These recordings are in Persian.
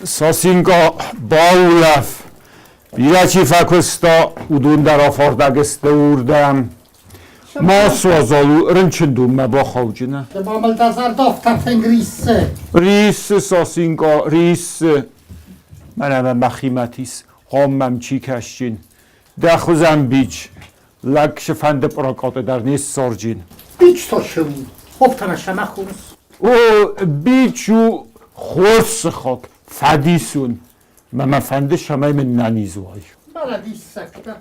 Sosinko Baulaf, Viraci fa questo udundaro fordageste urdem. Masozolu ręczydumę bochodzina. Te mamy ta zardowta fengrisy. Ris Sosinko, ris. Manam machimatis, hommam chikashcin. Dachuzam bić. Lak się fande prokote dar nis sorgin. Bić to się. Hoptana szamachurs. O biciu خوسخک فدیسون من فنده شمای من ننیزوهای Bana diş sakta.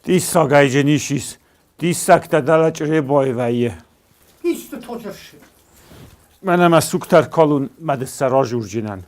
دیسا گایجه نیشیز دیسا کتا دالا چره بای ویه Hiç de tocaşı. من هم از سوکتر کالون مده سرا جورجینن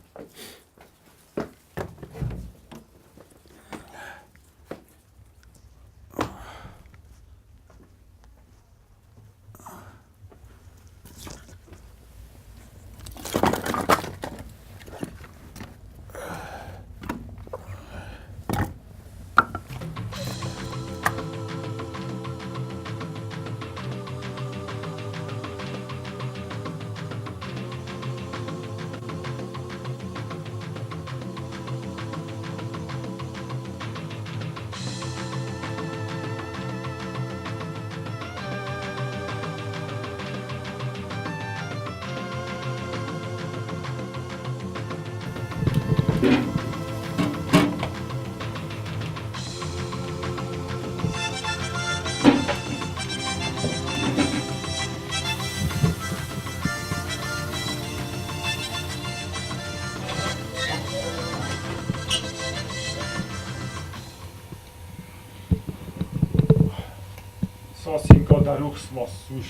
Sosinko da ruchsmassuš,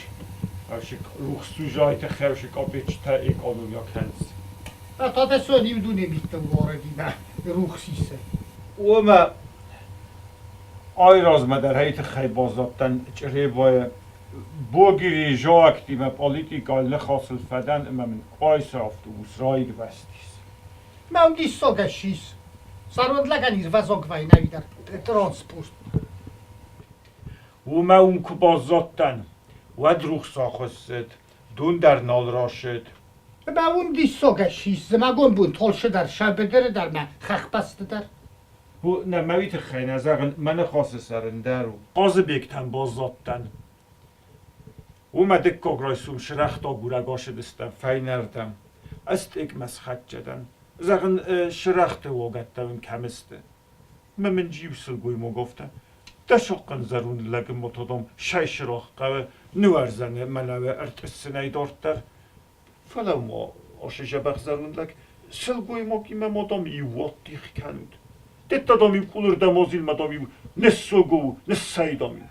ruchsujajte chevšik običte ekonomia kens. A to te so nim du nemittem varadina. Ruchsise. Oma ayraz meder heyte خیبازاتن چره بای بوگیری جاکتی و پولیتیکا لخاصل فدن اما من آیسافت و اسرائیل وستیس. Mam diş sogaşis. Sarod laganiz vazogvaj navidar. Transport. وما اون کبازاتن و دروخ ساخست دون در نال راشد. Ba un diş sogaşis. Magon bun tolşu dar şabedere dar ma khakbast dar. Bu نمویت خیلی نزاقن من خاص سرنده رو قاز بیکتن بازاتن اومده کاغرایسوم شرختا گورگاش دستم فینردم است ایک مسخط جدن زاقن شرخت واگتم کمسته من جیب سلگوی مو گفتم دشاقن زرون لگم متادم شای شراخ قوه نورزنه منوه ارتسنه دارتر فلو ما آشه جبخ زرون لگ سلگوی ما که من مادام ایوات دیخ کنود دادامی کولر دمازیل مدامی نسوگو نسایدامی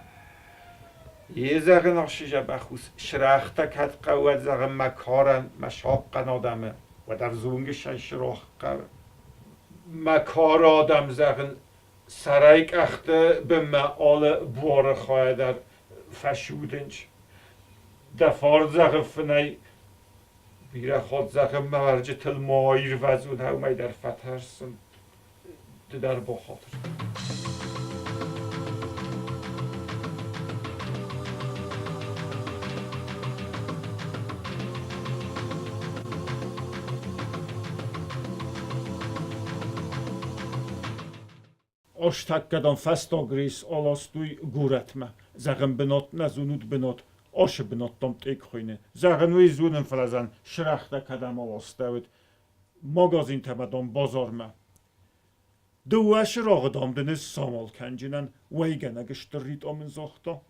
یه زغن آشیجه بخوز شرخته کت قوت زغن مکارن مشاقن آدمه و در زونگشن شراخ قوه مکار آدم زغن سرایک اخته به معال بوار خواه در فشودنج دفار زغن فنی بیره خود زغن مورجه تل مایر وزون هومی در فترسن در با خاطر آشتک گدان فستا گریس آلاستوی گورتمه زغن بنات نزونود بنات آش بنات دام تیک خوینه زغن وی زونن فلزن شرخته کدم آلاستوید ماگازین تمدان بازارمه دوش راغ دامدنز سامال کنجینن ویگن اگشترید آمن زاختا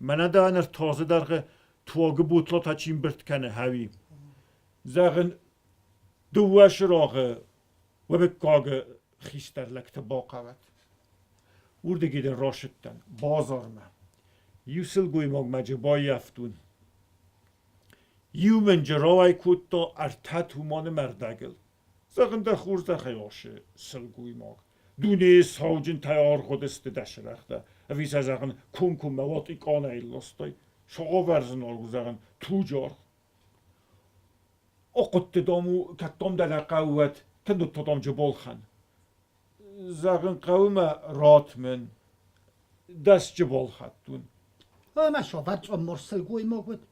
منه دانر تازه درغه تواغ بوتلا تاچین برد کنه هاوی زغن دوش راغ و بکاغ خیستر لکت باقوت ورده گیدن راشدتن بازارمه یوسل گوی ماغ مجبای افتون یو من جراوی کتا ارتت همان مردگل زغن ده خورده خیاشه سلگوی ماغ دونه ساوجن تیار خودست دشرخته اویسه زغن کن مواد ایکانه ایلاستای شاقا ورزن آرگو زغن توجار اقت دامو کتام دل قوت کندو تادام جبال خن زغن قوم راتمن دست جبال خدتون ما شاورد مرسل گوی ما بود.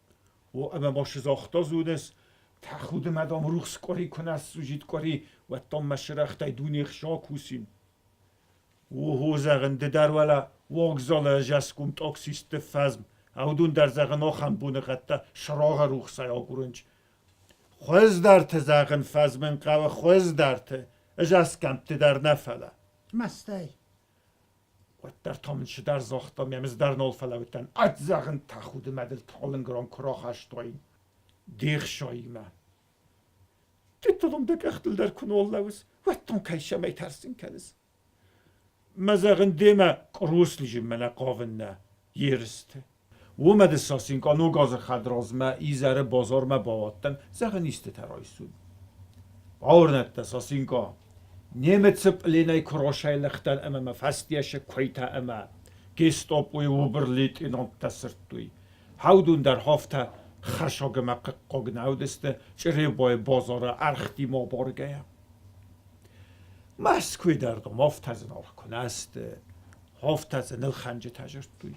و اما ماش زاختا زونست تخود مدام روخس کاری کنه سوجید کاری و تام مشرخت دونیخ شاکوسین و هوزغن در ولا واگزال جسکم تاکسیست فزم اودون در زغن آخم بونه قطع شراغ روخس یا گرنج خوز درت زغن فزمن قوه خوز درت جسکم در نفله مستی و در تامنش در زاختم یمیز در نال فلوتن ات زغن تخود مدل تالن گران کراخ هشتاین دیخ شایی من دیتالم دک اختل در کنول لوز و تان کایشه می ترسین کنیز مزغن دیمه کروس لیجیم منه قاون نه یرسته و مده ساسین کانو گاز خدراز ما ایزاره بازار ما باواتن زغن ایسته ترایسون باورنت ده ساسین که نیمت لینای کراشای لختن اما مفستیش کویتا اما گستاپوی وبرلیت اینان تسرتوی هاودون در هفته خشاگ مقاق نودسته چره بای بازار ارختی ما بارگه مسکوی دردم هفتزن آخ کنه است هفتزن الخنج تجرتوی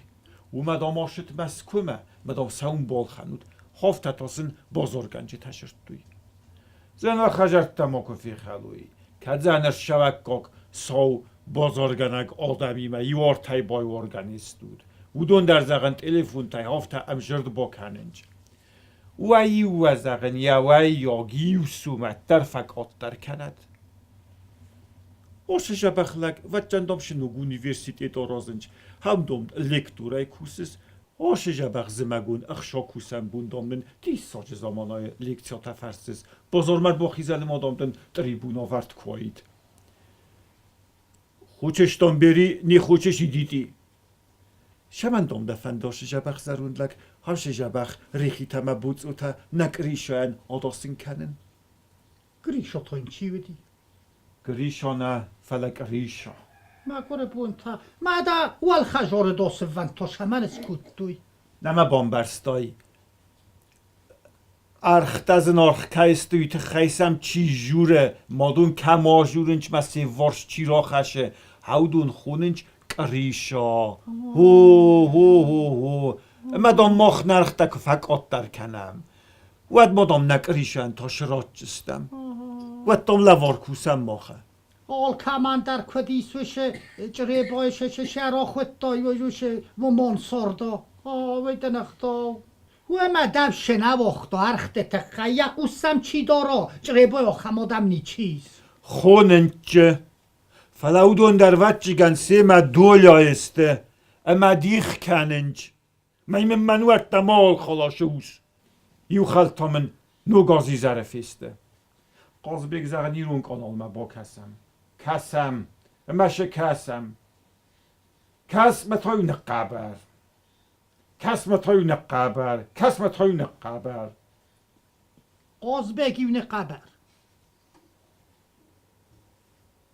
و مدام آشت مسکوی مدام سون بال خنود هفتتاسن بازار گنج تجرتوی زن و خجرت تماکو فی خلوی که زنر شوکاک ساو بازارگنگ آدمی ما یوار تای بای ورگانیستود و دون در زغن تلفون تای هفته امجرد با کننج و زغن یا گیو سومت در فکات در کند اوش جبخلک و چندم شنوگ اونیورسیتیت آرازنج هم دوم لکتورای کوسس اوش جبخ زمگون اخشا کوسن بوندم من دی ساج زمانای لکتیا تفرسس بازار مرد با خیزل مادام دن تریبون آورد کوید خوچشتان بری نی خوچشی دیدی شمندام دفن داشت جبخ زروندلک هرش جبخ ریخی تمه بودز او تا نگریشان آداستین کنن گریشا تا این چی بدی؟ گریشانه فلک ریشا ما گره بون تا ما دا وال خجار داس ون تا شمن اسکوت دوی نما بامبرستای ارختزن ارخ کایستوی ته خیسم چی جوره مادون کم آجورنچ مسی ورش چی را خشه هودون خوننچ قریشا هو مدام ماخ نرخته که فکات در کنم ود مدام نقریشن تا شرات جستم ود دام لوار کوسم ماخه آل کمان در کدیسوشه جره بایشه شرا خود دایوشه و من ساردا وید نختا و مدب شنه وقتا ارخته تقه یک اوسم چی دارا جره بای آخم آدم نی چیز خوننچ فلاودون در وچگن سیما دولا استه اما دیخ کننچ میم منوت دمال خلاشوس یو خلطامن نو گازی زرفیسته قاز بگذارن ایرون کانال ما با کسم مشه کسم کس متایون قبر کس متایون قبر کس متایون قبر قاز بگیون قبر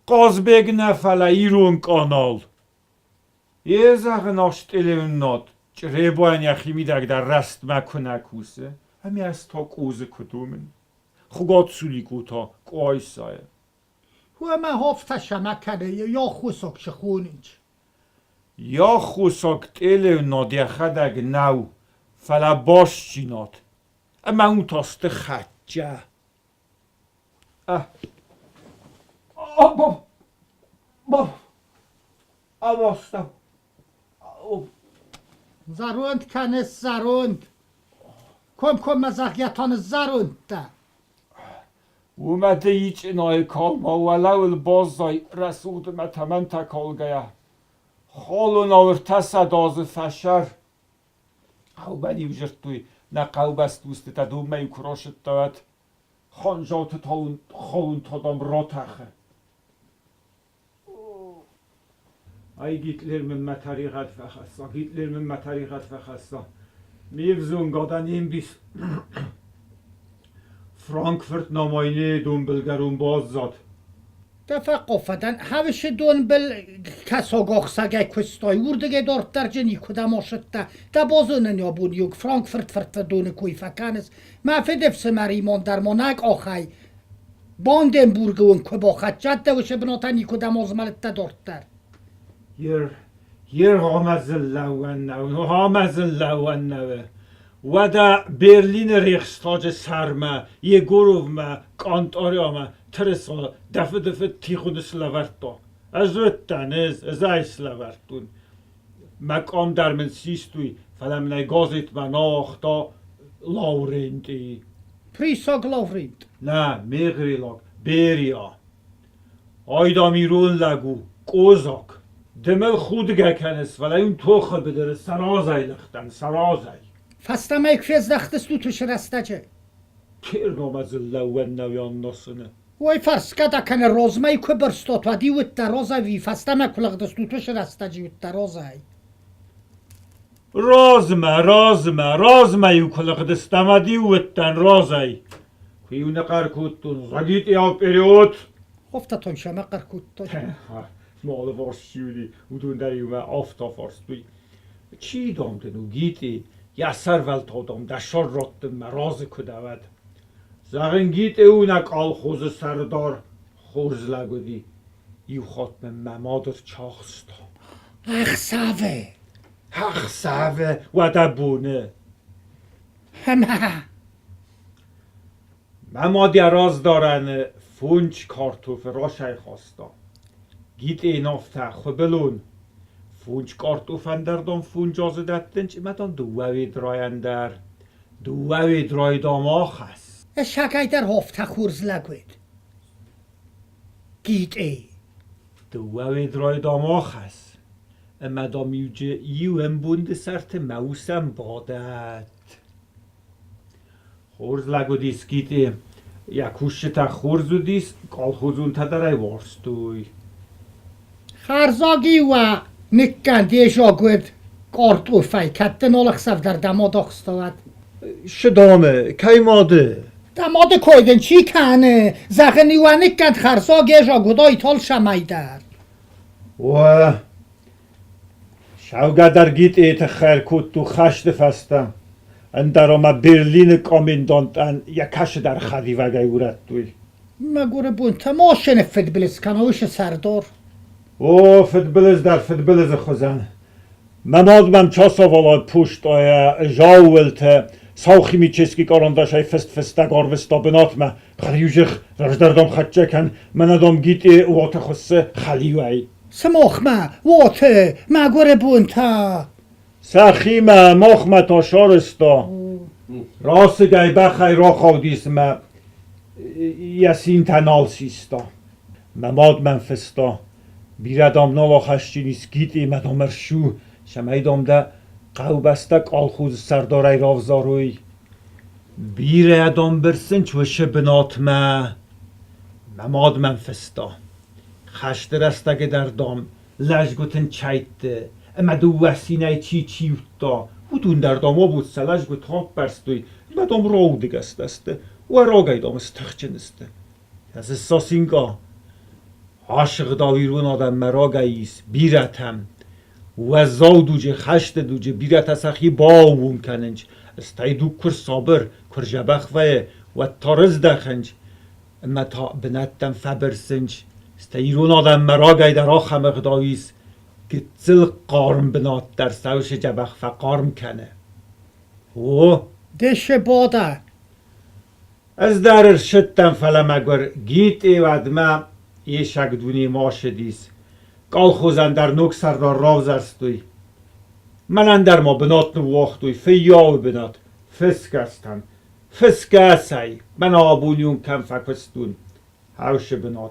قاز بگ نفله ایرون کانال یه زغن آشت الیون ناد چره باین یخی میدرگ در رست مکنه کوسه همی از تا کوزه کدومن خوگات سولی کوتا کوهای سایه و ما هفته شمکنه یا خوسک شخونینج یا خوساک الیون ناد یخدگ نو فلا باش چینات اما اون تاسته خجه آواستم زروند کنس زروند کم مزاقیتان زروند ده اومده هیچ اینای کالما ولو بازای رسود متمن تکالگه خالو ناورته صداز فشر قوبنی وجرد توی نه قوب است دوسته تا دوم می کراشت دوت خانجات تالون خالون تادام را تخه ای گیتلر من مطریقت فخستا گیتلر من مطریقت فخستا میفزون گادن این بیس فرانکفورت نماینه دنبلگرون باز زاد دفع قفدن هوش دون بل کساگاخ سگه کستای ورده دارت در جنی کدام آشده ده بازونن یا بونیوگ فرانکفورت فرت دون کوی فکنس مفید افس مریمان در مانک آخی باندنبورگ اون که با خجت دوشه بناتنی کدام آزمالت دارت در یر هامز اللون نوه و در برلین ریخستاج سرمه یه گروه کانتاریامه ترسا دفعه تیخود سلورتا از رتنز از ای سلورتون مقام در من سیستوی فلم نگازیت من آختا لاورنتی پریساگ لاورینت. نه میغریلاک بریا آیدا میرون لگو قوزاک دمل خود گکنس ولی اون توخه بدره سرازای لختن سرازای Fasta mig kväsdachtes du tush rastaje. کرگام از لون نویان ناسنه Oj farska da kan rozmaj kuberstot va di utta roza vi fasta mig kulagdes du tush rastaje utta rozaj. رازمه یو کلق دستمدی وطن رازای کیونه قرکوتون زدید یا پریوت Ofta ton shama qarkut. مال وارشیولی ودون در یومه آفتا فارستوی چی دامده نو گیتی یا سرول تا دام دشار راتن مراز کدود زغن گیت اونک آل خوز سردار خوز لگودی یو خاتم ممادر چاخستا Ach save. حق سعوه و دبونه Hema. ممادی راز دارن فونچ کارتوف راشای خواستا گیت این افته خبلون فونچ کارتوفن در دام فونچ آزدتنچ مدان دووی درایندر دووی درای دام آخست Shagay der hofta khurz lagwid. Git e. دووی درای دام آخست مدام یوجه یو هم بوند سرت موسم بادت خورز لگو دیس گیت یکوش تا خورزو دیس کال خوزون تا درای وارستوی Kharzagi wa nikkandi jagwid qartufay katten olaxsav der damadaqstavad. شدامه کی ماده Damad koyden chi kane zaghni wa nikkand kharzagi jagwidای tol shamayder. و شوگه در گیت ایت خیر کود تو خشت فستم اندر آمه برلین کامیندانتن یکش در خدی و گیورت توی Magure bun tamashen fedbilis kanawish sardor. او فدبلز در فدبلز خوزن مماد من چاسا والا پوشت آیا جاولت ساوخی می چسکی کارانداش های فست گاروستا بنات ما خریوشخ رجدردام خدچه کن من ادام گیت وات خسته خلیوی Smokhma wote magure bun ta. سخیمه مخمه تا شارستا راست گی بخی را خودیس ما یسین تنال سیستا مماد من فستا بیردام نالا خشتی نیست گیتی مدامر شو شمایدام ده قو بستک آلخوز سردارای راوزاروی بیره ادام برسن چوشه بنات ما مماد من فستا خشت رستگه در دام لجگوتن چایده اما دو وسینه چی اوتا هودون در داما بود سلجگوت هاک برستوی مدام راو دگست دسته و راگای دام استخچنسته از ساسینگا عاشق داویرون آدم مراگاییس بیرت هم و زاو دوجه خشت دوجه بیرت از اخی باوون کننج استای دو کر صابر کر جبخ و تارز دخنج اما تا بنتم فبرسنج استایرون آدم مراگای در آخ مقداویس گتزل قارم بنات در سوش جبخ فقارم کنه او Desh boda. از در شدتم فلم اگر گیت ایودمه یه شکدونی ماشه دیس قال خوزن در نوک سردار راوز استوی من اندر ما بنات نو وقتوی فیاو بنات فسک استن فسک اسای من آبونیون کم فکستون هاوش بنات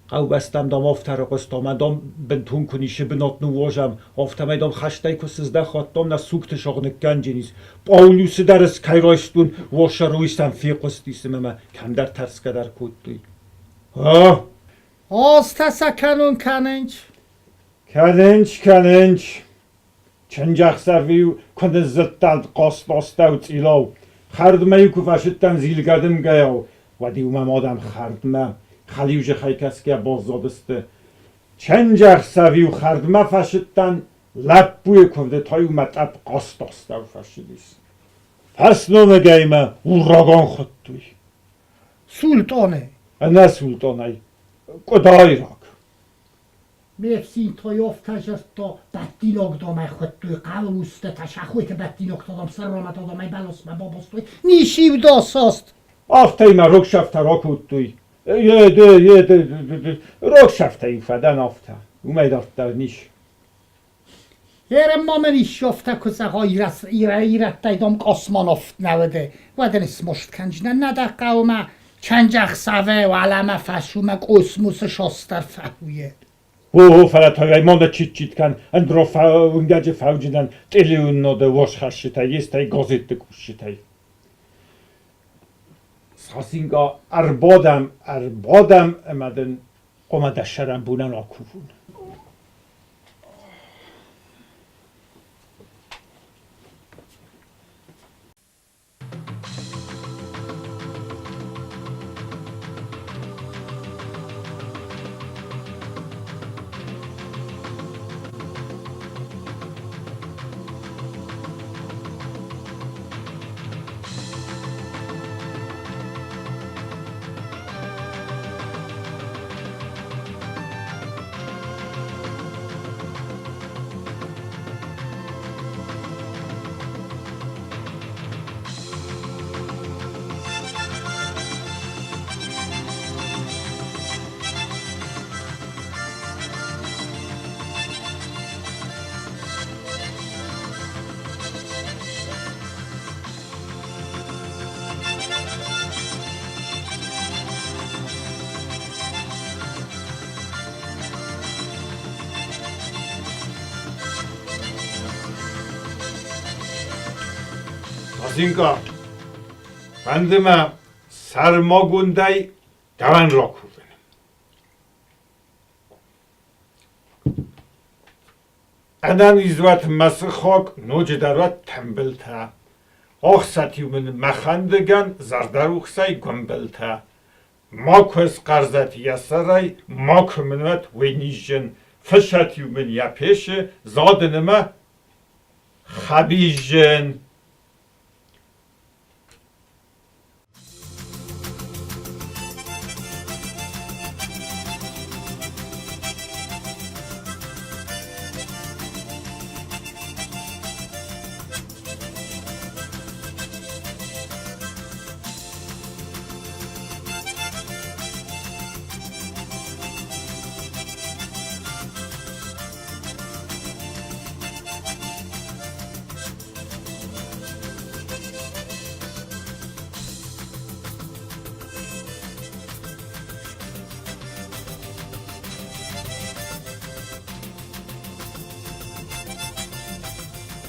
قو بستم دام آفتر قستا من دام بنتون کنیشه بنات نو واجم آفتم دام خشتای کسزده خواهدام نه سوکت شاغنک گنجینیز باونیوسی در از کیرایستون واشه رویستم فی قستیسم اما کم در ترسکه در کودتوی ها Ostasa kanun kanench. کننچ چنجاق سرویو کنه زدتند قاست آستاوت ایلاو خردمه یو کفاشتن زیل گردم گیاو و دیومم آدم خردمه خلیوش خیکس که بازدادسته چنجاق سرویو خردمه فاشتن لب بوی کنده تایو مطب قاست آستاو فاشدیس پس نومه گیمه او راگان خود توی Sultane. نه سلطانه کدای راگ Meksin ta jaftas ta bettinog da meg sköttu kaluste ta schachuite bettinog ta dom serromat da meg balos ma babostoi. Ni shiv da sast. Aftai ma rökshafta rakuttui. Rökshafta ifadan afta. Umedafta nish. Yerem mamen ish jafta kusa hayras irattai dom kosmonoft navede. Vaden smost kanjna nada qauma chanjaq save و علم فشومک اسموس شاستر فهویه فلات های مانده چیت کن اندرو اونگاج فوجیدن تلیون ناده واش خشیتای یستای گازیت کشیتای ساسینگا اربادم امدن اومده شرم بونن آکوون Zinka, bendime sermagundai deven rakúven. Eden izvet mesıxak nocdarat tembelta. Oxsatiumen mexendegen zardaruxsay gömbelta. Makus qarzat yasaray makumenet venijin. Fışatiumen yapeşi zadınıma xabijin.